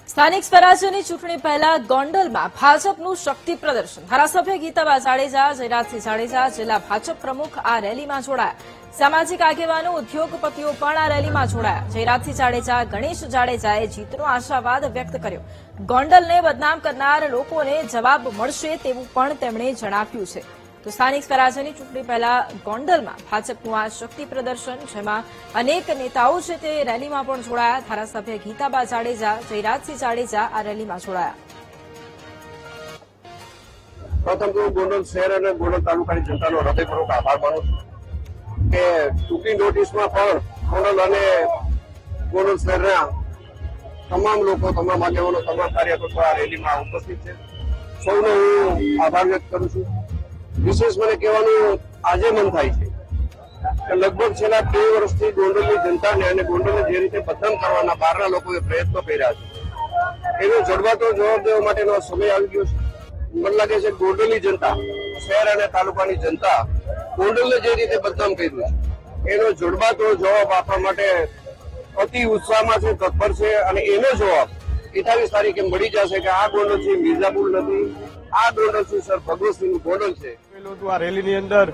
સ્થાનિક સ્વરાજ્યની ચૂંટણી પહેલા ગોંડલમાં ભાજપનું શક્તિ પ્રદર્શન ધારાસભ્ય ગીતાબા જાડેજા જયરાજસિંહ જાડેજા જિલ્લા ભાજપ પ્રમુખ આ રેલીમાં જોડાયા। સામાજિક આગેવાનો ઉદ્યોગપતિઓ પણ આ રેલીમાં જોડાયા। જયરાજસિંહ જાડેજા ગણેશ જાડેજાએ જીતનો આશાવાદ વ્યક્ત કર્યો। ગોંડલને બદનામ કરનાર લોકોને જવાબ મળશે તેવું પણ તેમણે જણાવ્યું છે। તો સ્થાનિક સ્વરાજ્યની ચૂંટણી પહેલા ગોંડલમાં ભાજપનું આ શક્તિ પ્રદર્શન જેમાં અનેક નેતાઓ છે તે રેલીમાં પણ જોડાયા। ધારાસભ્ય ગીતાબા જાડેજા જયરાજસિંહ જાડેજા આ રેલીમાં જોડાયા। પ્રથમ તો ગોંડલ શહેર અને ગોંડલ તાલુકાની જનતાનો હૃદયપૂર્વક આભાર માનું છું કે ટૂંકી નોટિસમાં પણ ગોંડલ અને ગોંડલ શહેરના તમામ લોકો, તમામ આગેવાનો, તમામ કાર્યકર્તાઓ આ રેલીમાં ઉપસ્થિત છે। સૌનો હું આભાર વ્યક્ત કરું છું। વિશેષ મને કહેવાનું આજે મન થાય છે કે લગભગ છેલ્લા 2 વર્ષથી ગોંડલની જનતાને અને ગોંડલને જે રીતે બદનામ કરવાના બહારના લોકોએ પ્રયત્નો કર્યા છે એનો જડબાતો જવાબ દેવા માટેનો સમય આવી ગયો છે। મને લાગે છે ગોંડલની જનતા, શહેર અને તાલુકાની જનતા ગોંડલને જે રીતે બદનામ કર્યું છે એનો જડબાતો જવાબ આપવા માટે અતિ ઉત્સાહમાં છે, તત્પર છે અને એનો જવાબ 28 તારીખે મળી જશે કે આ ગોંડલ છે મિર્ઝાપુર નથી, આ ગોંડલ છે સર ભગવતસિંહનું ગોંડલ છે। આ રેલીની અંદર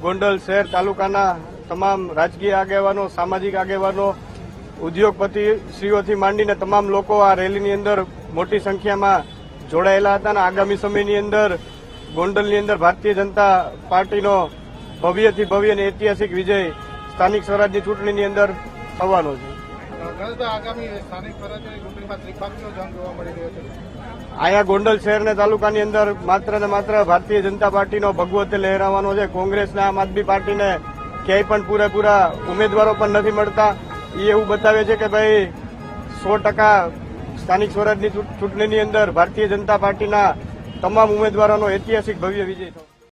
ગોંડલ શહેર તાલુકાના તમામ રાજકીય આગેવાનો, સામાજિક આગેવાનો, ઉદ્યોગપતિ શ્રીઓથી માંડીને તમામ લોકો આ રેલીની અંદર મોટી સંખ્યામાં જોડાયેલા હતા અને આગામી સમયની અંદર ગોંડલની અંદર ભારતીય જનતા પાર્ટીનો ભવ્યથી ભવ્ય અને ઐતિહાસિક વિજય સ્થાનિક સ્વરાજની ચૂંટણીની અંદર થવાનો છે। અહીંયા ગોંડલ શહેર અને તાલુકાની અંદર માત્ર ને માત્ર ભારતીય જનતા પાર્ટીનો ભગવો લહેરાવાનો છે। કોંગ્રેસને, આમ આદમી પાર્ટીને ક્યાંય પણ પૂરેપૂરા ઉમેદવારો પણ નથી મળતા। એ એવું બતાવે છે કે ભાઈ 100% સ્થાનિક સ્વરાજની ચૂંટણીની અંદર ભારતીય જનતા પાર્ટીના તમામ ઉમેદવારોનો ઐતિહાસિક ભવ્ય વિજય થયો।